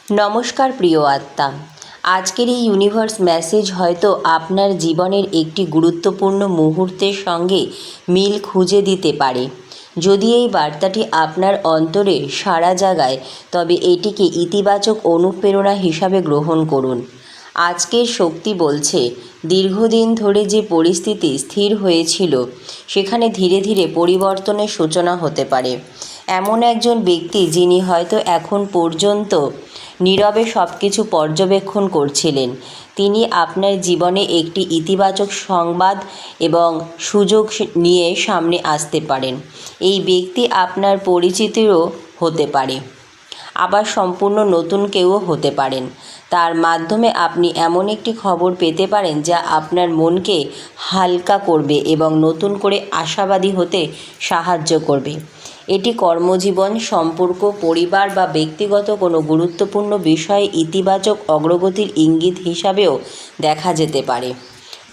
নমস্কার প্রিয় আত্মা। আজকের এই ইউনিভার্স মেসেজ হয়তো আপনার জীবনের একটি গুরুত্বপূর্ণ মুহূর্তের সঙ্গে মিল খুঁজে দিতে পারে। যদি এই বার্তাটি আপনার অন্তরে সাড়া জাগায়, তবে এটিকে ইতিবাচক অনুপ্রেরণা হিসাবে গ্রহণ করুন। আজকের শক্তি বলছে, দীর্ঘদিন ধরে যে পরিস্থিতি স্থির হয়েছিল সেখানে ধীরে ধীরে পরিবর্তনের সূচনা হতে পারে। এমন একজন ব্যক্তি যিনি হয়তো এখন পর্যন্ত নীরবে সব কিছু পর্যবেক্ষণ করছিলেন, তিনি আপনার জীবনে একটি ইতিবাচক সংবাদ এবং সুযোগ নিয়ে সামনে আসতে পারেন। এই ব্যক্তি আপনার পরিচিতিরও হতে পারে, আবার সম্পূর্ণ নতুন কেউও হতে পারেন। তার মাধ্যমে আপনি এমন একটি খবর পেতে পারেন যা আপনার মনকে হালকা করবে এবং নতুন করে আশাবাদী হতে সাহায্য করবে। এটি কর্মজীবন, সম্পর্ক, পরিবার বা ব্যক্তিগত কোনো গুরুত্বপূর্ণ বিষয়ে ইতিবাচক অগ্রগতির ইঙ্গিত হিসাবেও দেখা যেতে পারে।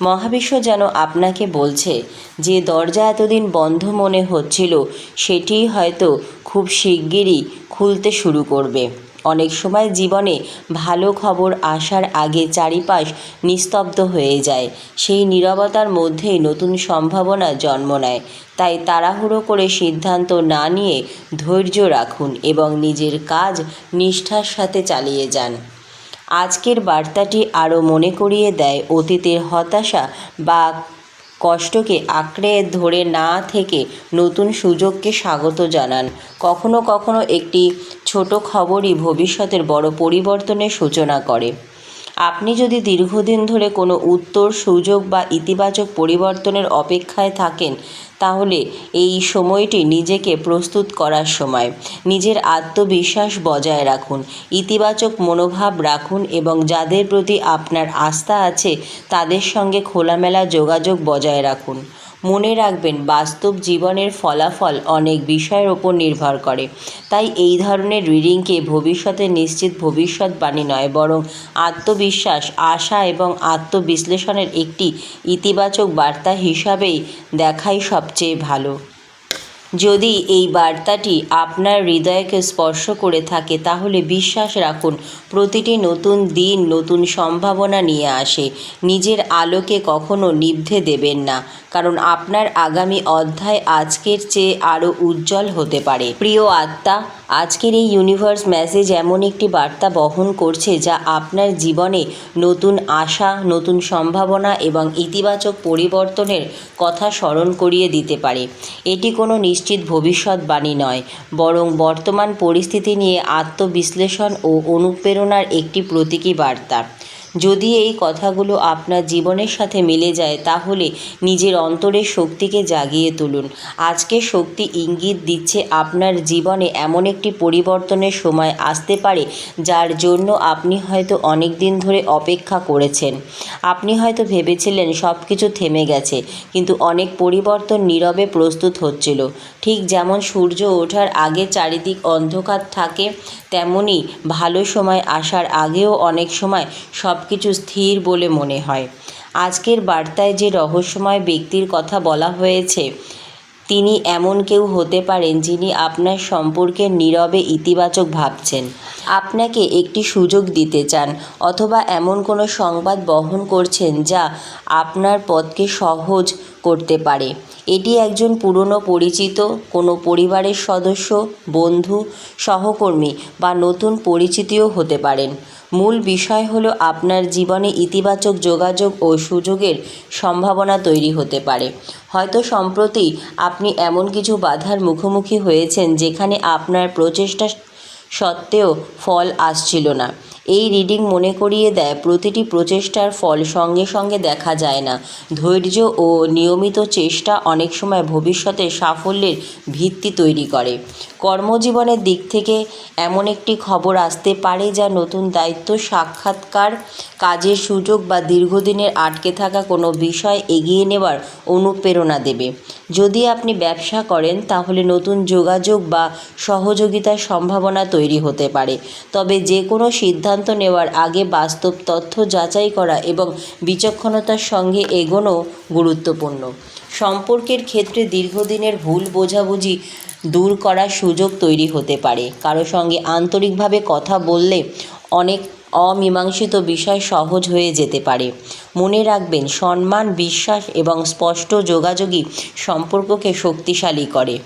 মহাবিশ্ব যেন আপনাকে বলছে, যে দরজা এতদিন বন্ধ মনে হচ্ছিল সেটিই হয়তো খুব শিগগিরই খুলতে শুরু করবে। অনেক সময় জীবনে ভালো খবর আসার আগে চারিপাশ নিস্তব্ধ হয়ে যায়। সেই নীরবতার মধ্যেই নতুন সম্ভাবনা জন্ম নেয়। তাই তাড়াহুড়ো করে সিদ্ধান্ত না নিয়ে ধৈর্য রাখুন এবং নিজের কাজ নিষ্ঠার সাথে চালিয়ে যান। আজকের বার্তাটি আরও মনে করিয়ে দেয়, অতীতের হতাশা বা কষ্টকে আঁকড়ে ধরে না থেকে নতুন সুযোগকে স্বাগত জানান। কখনো কখনো একটি ছোট খবরই ভবিষ্যতের বড় পরিবর্তনের সূচনা করে। আপনি যদি দীর্ঘদিন ধরে কোনো উত্তর, সুযোগ বা ইতিবাচক পরিবর্তনের অপেক্ষায় থাকেন, তাহলে এই সময়টি নিজেকে প্রস্তুত করার সময়। নিজের আত্মবিশ্বাস বজায় রাখুন, ইতিবাচক মনোভাব রাখুন এবং যাদের প্রতি আপনার আস্থা আছে তাদের সঙ্গে খোলামেলা যোগাযোগ বজায় রাখুন। মনে রাখবেন, বাস্তব জীবনের ফলাফল অনেক বিষয়ের ওপর নির্ভর করে। তাই এই ধরনের রিডিংকে ভবিষ্যতের নিশ্চিত ভবিষ্যৎবাণী নয়, বরং আত্মবিশ্বাস, আশা এবং আত্মবিশ্লেষণের একটি ইতিবাচক বার্তা হিসাবেই দেখাই সবচেয়ে ভালো। যদি এই বার্তাটি আপনার হৃদয়কে স্পর্শ করে থাকে, তাহলে বিশ্বাস রাখুন, প্রতিটি নতুন দিন নতুন সম্ভাবনা নিয়ে আসে। নিজের আলোকে কখনো নিভতে দেবেন না, কারণ আপনার আগামী অধ্যায় আজকের চেয়ে আরও উজ্জ্বল হতে পারে। প্রিয় আত্মা, আজকের এই ইউনিভার্স মেসেজ এমন একটি বার্তা বহন করছে যা আপনার জীবনে নতুন আশা, নতুন সম্ভাবনা এবং ইতিবাচক পরিবর্তনের কথা স্মরণ করিয়ে দিতে পারে। এটি কোনো নিশ্চিত ভবিষ্যৎবাণী নয়, বরং বর্তমান পরিস্থিতি নিয়ে আত্মবিশ্লেষণ ও অনুপ্রেরণার একটি প্রতীকী বার্তা। যদি এই কথাগুলো আপনার জীবনের সাথে মিলে যায়, তাহলে নিজের অন্তরের শক্তিকে জাগিয়ে তুলুন। আজকের শক্তি ইঙ্গিত দিচ্ছে আপনার জীবনে এমন একটি পরিবর্তনের সময় আসতে পারে যার জন্য আপনি হয়তো অনেক দিন ধরে অপেক্ষা করেছেন। আপনি হয়তো ভেবেছিলেন সব কিছু থেমে গেছে, কিন্তু অনেক পরিবর্তন নীরবে প্রস্তুত হচ্ছিল। ঠিক যেমন সূর্য ওঠার আগে চারিদিক অন্ধকার থাকে, তেমনি ভালো সময় আসার আগেও অনেক সময় সব কিছু স্থির বলে মনে হয়। আজকের বার্তায় যে রহস্যময় ব্যক্তির কথা বলা হয়েছে, তিনি এমন কেউ হতে পারেন যিনি আপনার সম্পর্কে নীরবে ইতিবাচক ভাবছেন, আপনাকে একটি সুযোগ দিতে চান, অথবা এমন কোনো সংবাদ বহন করছেন যা আপনার পথকে সহজ করতে পারে। এটি একজন পুরনো পরিচিত, কোনো পরিবারের সদস্য, বন্ধু, সহকর্মী বা নতুন পরিচিতিও হতে পারেন। মূল বিষয় হলো আপনার জীবনে ইতিবাচক যোগাযোগ ও সুযোগের সম্ভাবনা তৈরি হতে পারে। হয়তো সম্প্রতি আপনি এমন কিছু বাধার মুখোমুখি হয়েছেন যেখানে আপনার প্রচেষ্টা সত্ত্বেও ফল আসছিল না। এই রিডিং মনে করিয়ে দেয়, প্রতিটি প্রচেষ্টার ফল সঙ্গে সঙ্গে দেখা যায় না। ধৈর্য ও নিয়মিত চেষ্টা অনেক সময় ভবিষ্যতের সাফল্যের ভিত্তি তৈরি করে। কর্মজীবনের দিক থেকে এমন একটি খবর আসতে পারে যা নতুন দায়িত্ব, সাক্ষাৎকার, কাজের সুযোগ বা দীর্ঘদিনের আটকে থাকা কোনো বিষয় এগিয়ে নেওয়ার অনুপ্রেরণা দেবে। যদি আপনি ব্যবসা করেন, তাহলে নতুন যোগাযোগ বা সহযোগিতার সম্ভাবনা তৈরি হতে পারে। তবে যে কোনো সিদ্ধান্ত নেওয়ার আগে বাস্তব তথ্য যাচাই করা এবং বিচক্ষণতার সঙ্গে এগোনো গুরুত্বপূর্ণ। সম্পর্কের ক্ষেত্রে দীর্ঘদিনের ভুল বোঝাবুঝি দূর করার সুযোগ তৈরি হতে পারে। কারো সঙ্গে আন্তরিকভাবে কথা বললে অনেক অমীমাংসিত বিষয় সহজ হয়ে যেতে পারে। মনে রাখবেন, সম্মান, বিশ্বাস এবং স্পষ্ট যোগাযোগই সম্পর্ককে শক্তিশালী করে।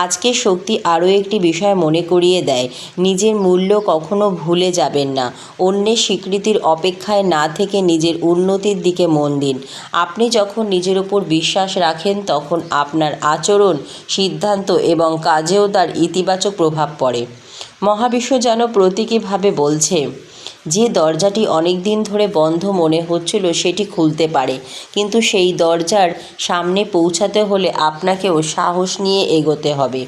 আজকের শক্তি আরও একটি বিষয় মনে করিয়ে দেয়, নিজের মূল্য কখনো ভুলে যাবেন না। অন্যের স্বীকৃতির অপেক্ষায় না থেকে নিজের উন্নতির দিকে মন দিন। আপনি যখন নিজের উপর বিশ্বাস রাখেন তখন আপনার আচরণ, সিদ্ধান্ত এবং কাজেও তার ইতিবাচক প্রভাব পড়ে। মহাবিশ্ব যেন প্রতীকীভাবে বলছে, যে দরজাটি অনেক দিন ধরে বন্ধ মনে হচ্ছিল সেটি খুলতে পারে, কিন্তু সেই দরজার সামনে পৌঁছাতে হলে আপনাকেও সাহস নিয়ে এগোতে হবে।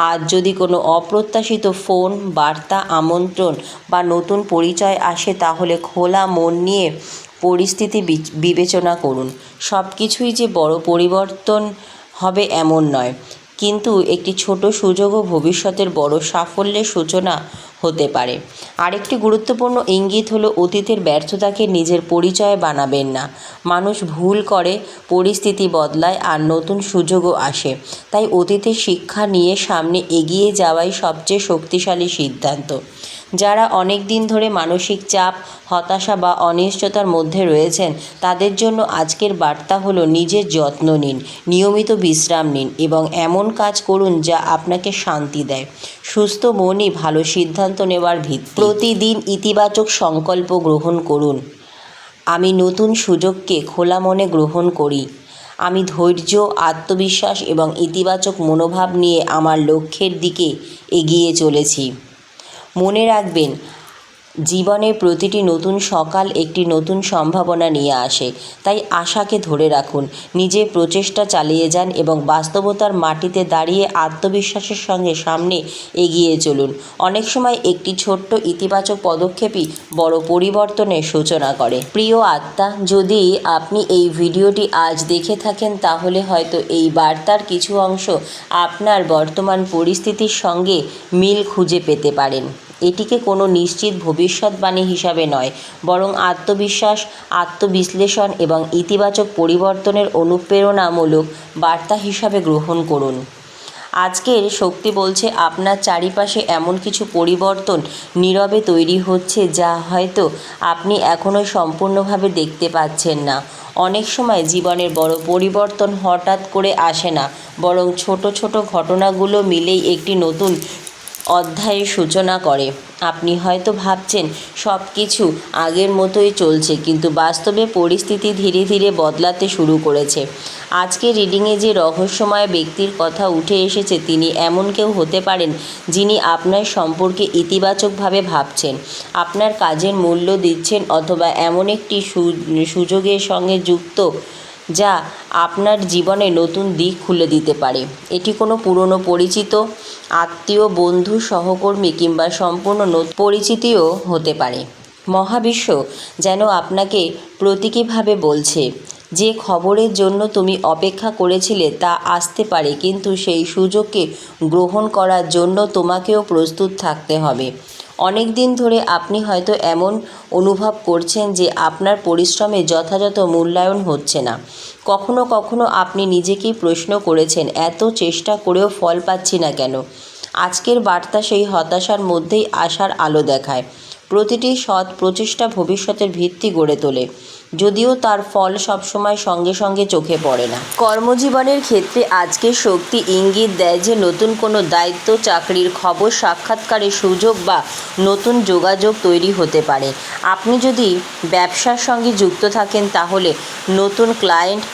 আজ যদি কোনো অপ্রত্যাশিত ফোন, বার্তা, আমন্ত্রণ বা নতুন পরিচয় আসে, তাহলে খোলা মন নিয়ে পরিস্থিতি বিবেচনা করুন। সব কিছুই যে বড় পরিবর্তন হবে এমন নয়, কিন্তু একটি ছোট সুযোগও ভবিষ্যতের বড় সাফল্যের সূচনা হতে পারে। আরেকটি গুরুত্বপূর্ণ ইঙ্গিত হলো, অতীতের ব্যর্থতাকে নিজের পরিচয় বানাবেন না। মানুষ ভুল করে, পরিস্থিতি বদলায় আর নতুন সুযোগও আসে। তাই অতীতের শিক্ষা নিয়ে সামনে এগিয়ে যাওয়াই সবচেয়ে শক্তিশালী সিদ্ধান্ত। যারা অনেক দিন ধরে মানসিক চাপ, হতাশা বা অনিশ্চয়তার মধ্যে রয়েছেন, তাদের জন্য আজকের বার্তা হলো, নিজের যত্ন নিন, নিয়মিত বিশ্রাম নিন এবং এমন কাজ করুন যা আপনাকে শান্তি দেয়। সুস্থ মনই ভালো সিদ্ধান্ত নেওয়ার ভিত্তি। প্রতিদিন ইতিবাচক সংকল্প গ্রহণ করুন। আমি নতুন সুযোগকে খোলা মনে গ্রহণ করি। আমি ধৈর্য, আত্মবিশ্বাস এবং ইতিবাচক মনোভাব নিয়ে আমার লক্ষ্যের দিকে এগিয়ে চলেছি। মনে রাখবেন, জীবনের প্রতিটি নতুন সকাল একটি নতুন সম্ভাবনা নিয়ে আসে। তাই আশাকে ধরে রাখুন, নিজের প্রচেষ্টা চালিয়ে যান এবং বাস্তবতার মাটিতে দাঁড়িয়ে আত্মবিশ্বাসের সঙ্গে সামনে এগিয়ে চলুন। অনেক সময় একটি ছোট্ট ইতিবাচক পদক্ষেপই বড় পরিবর্তনের সূচনা করে। প্রিয় আত্মা, যদি আপনি এই ভিডিওটি আজ দেখে থাকেন, তাহলে হয়তো এই বার্তার কিছু অংশ আপনার বর্তমান পরিস্থিতির সঙ্গে মিল খুঁজে পেতে পারেন। এটিকে কোনো নিশ্চিত ভবিষ্যৎবাণী হিসাবে নয়, বরং আত্মবিশ্বাস, আত্মবিশ্লেষণ এবং ইতিবাচক পরিবর্তনের অনুপ্রেরণামূলক বার্তা হিসাবে গ্রহণ করুন। আজকের শক্তি বলছে, আপনার চারিপাশে এমন কিছু পরিবর্তন নীরবে তৈরি হচ্ছে যা হয়তো আপনি এখনও সম্পূর্ণভাবে দেখতে পাচ্ছেন না। অনেক সময় জীবনের বড় পরিবর্তন হঠাৎ করে আসে না, বরং ছোট ছোট ঘটনাগুলো মিলেই একটি নতুন অধ্যায়ের সূচনা করে। আপনি হয়তো ভাবছেন সব কিছু আগের মতোই চলছে, কিন্তু বাস্তবে পরিস্থিতি ধীরে ধীরে বদলাতে শুরু করেছে। আজকের রিডিংয়ে যে রহস্যময় ব্যক্তির কথা উঠে এসেছে, তিনি এমন কেউ হতে পারেন যিনি আপনার সম্পর্কে ইতিবাচকভাবে ভাবছেন, আপনার কাজের মূল্য দিচ্ছেন অথবা এমন একটি সুযোগের সঙ্গে যুক্ত যা আপনার জীবনে নতুন দিক খুলে দিতে পারে। এটি কোনো পুরনো পরিচিত, আত্মীয়, বন্ধু, সহকর্মী কিংবা সম্পূর্ণ নতুন পরিচিতিও হতে পারে। মহাবিশ্ব যেন আপনাকে প্রতীকীভাবে বলছে, যে খবরের জন্য তুমি অপেক্ষা করেছিলে তা আসতে পারে, কিন্তু সেই সুযোগকে গ্রহণ করার জন্য তোমাকেও প্রস্তুত থাকতে হবে। অনেক দিন ধরে আপনি হয়তো এমন অনুভব করছেন যে আপনার পরিশ্রমে যথাযথ মূল্যায়ন হচ্ছে না। কখনো কখনো আপনি নিজেকেই প্রশ্ন করেছেন, এত চেষ্টা করেও ফল পাচ্ছি না কেন? আজকের বার্তা সেই হতাশার মধ্যেই আশার আলো দেখায়। প্রতিটি সৎ প্রচেষ্টা ভবিষ্যতের ভিত্তি গড়ে তোলে, যদিও তার ফল সবসময় সঙ্গে সঙ্গে চোখে পড়ে না। কর্মজীবনের ক্ষেত্রে আজকের শক্তি ইঙ্গিত দেয় যে নতুন কোনো দায়িত্ব, চাকরির খবর, সাক্ষাৎকারের সুযোগ বা নতুন যোগাযোগ তৈরি হতে পারে। আপনি যদি ব্যবসার সঙ্গে যুক্ত থাকেন, তাহলে নতুন ক্লায়েন্ট,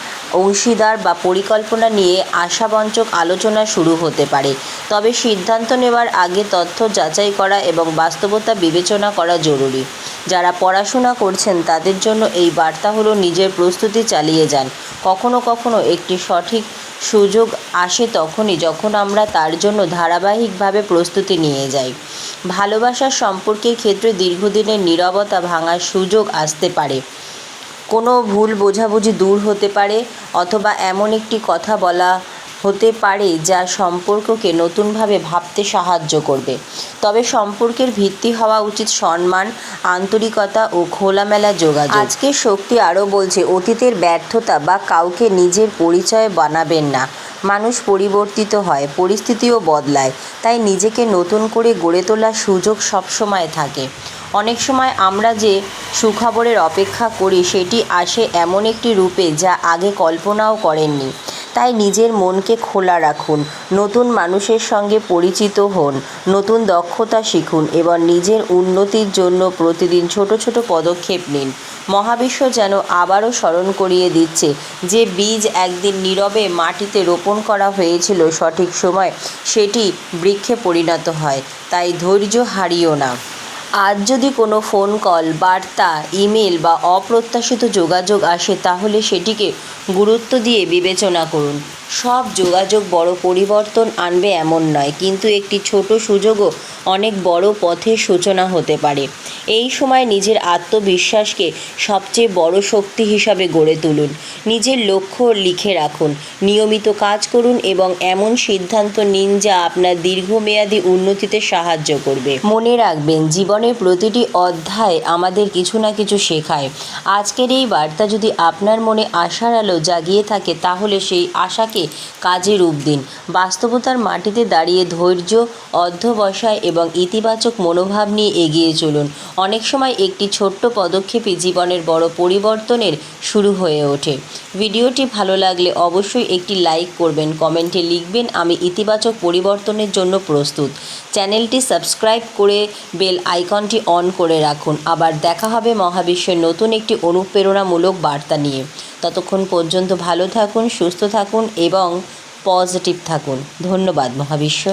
অংশীদার বা পরিকল্পনা নিয়ে আশাবঞ্চক আলোচনা শুরু হতে পারে। তবে সিদ্ধান্ত নেওয়ার আগে তথ্য যাচাই করা এবং বাস্তবতা বিবেচনা করা জরুরি। যারা পড়াশোনা করছেন তাদের জন্য এই বার্তা হলো, নিজের প্রস্তুতি চালিয়ে যান। কখনো কখনো একটি সঠিক সুযোগ আসে তখনই যখন আমরা তার জন্য ধারাবাহিকভাবে প্রস্তুতি নিয়ে যাই। ভালোবাসার সম্পর্কের ক্ষেত্রে দীর্ঘদিনের নীরবতা ভাঙার সুযোগ আসতে পারে। কোনো ভুল বোঝাবুঝি দূর হতে পারে অথবা এমন একটি কথা বলা হতে পারে যা সম্পর্ককে নতুনভাবে ভাবতে সাহায্য করবে। তবে সম্পর্কের ভিত্তি হওয়া উচিত সম্মান, আন্তরিকতা ও খোলামেলা যোগাযোগ। আজকের শক্তি আরও বলছে, অতীতের ব্যর্থতা বা কাউকে নিজের পরিচয় বানাবেন না। মানুষ পরিবর্তিত হয়, পরিস্থিতিও বদলায়, তাই নিজেকে নতুন করে গড়ে তোলার সুযোগ সবসময় থাকে। অনেক সময় আমরা যে সুখবরের অপেক্ষা করি সেটি আসে এমন একটি রূপে যা আগে কল্পনাও করেননি। তাই নিজের মনকে খোলা রাখুন, নতুন মানুষের সঙ্গে পরিচিত হন, নতুন দক্ষতা শিখুন এবং নিজের উন্নতির জন্য প্রতিদিন ছোট ছোট পদক্ষেপ নিন। মহাবিশ্ব যেন আবারও স্মরণ করিয়ে দিচ্ছে যে বীজ একদিন নীরবে মাটিতে রোপণ করা হয়েছিল, সঠিক সময় সেটি বৃক্ষে পরিণত হয়। তাই ধৈর্য হারিও না। আজ যদি কোনো ফোন কল, বার্তা, ইমেল বা অপ্রত্যাশিত যোগাযোগ আসে তাহলে সেটিকে গুরুত্ব দিয়ে বিবেচনা করুন। সব যোগাযোগ বড় পরিবর্তন আনবে এমন নয়, কিন্তু একটি ছোট সুযোগও অনেক বড় পথের সূচনা হতে পারে। এই সময় নিজের আত্মবিশ্বাসকে সবচেয়ে বড় শক্তি হিসাবে গড়ে তুলুন। নিজের লক্ষ্য লিখে রাখুন, নিয়মিত কাজ করুন এবং এমন সিদ্ধান্ত নিন যা আপনার দীর্ঘমেয়াদী উন্নতিতে সাহায্য করবে। মনে রাখবেন, জীবনের প্রতিটি অধ্যায় আমাদের কিছু না কিছু শেখায়। আজকের এই বার্তা যদি আপনার মনে আশার আলো জাগিয়ে থাকে তাহলে সেই আশাকে কাজে রূপ দিন। বাস্তবতার মাটিতে দাঁড়িয়ে ধৈর্য, অধ্যবসায় এবং ইতিবাচক মনোভাব নিয়ে এগিয়ে চলুন। অনেক সময় একটি ছোট্ট পদক্ষেপই জীবনের বড় পরিবর্তনের শুরু হয়ে ওঠে। ভিডিওটি ভালো লাগলে অবশ্যই একটি লাইক করবেন, কমেন্টে লিখবেন আমি ইতিবাচক পরিবর্তনের জন্য প্রস্তুত। চ্যানেলটি সাবস্ক্রাইব করে বেল আইকনটি অন করে রাখুন। আবার দেখা হবে মহাবিশ্বের নতুন একটি অনুপ্রেরণামূলক বার্তা নিয়ে। ততক্ষণ পর্যন্ত ভালো থাকুন, সুস্থ থাকুন এবং পজিটিভ থাকুন। ধন্যবাদ মহাবিশ্ব।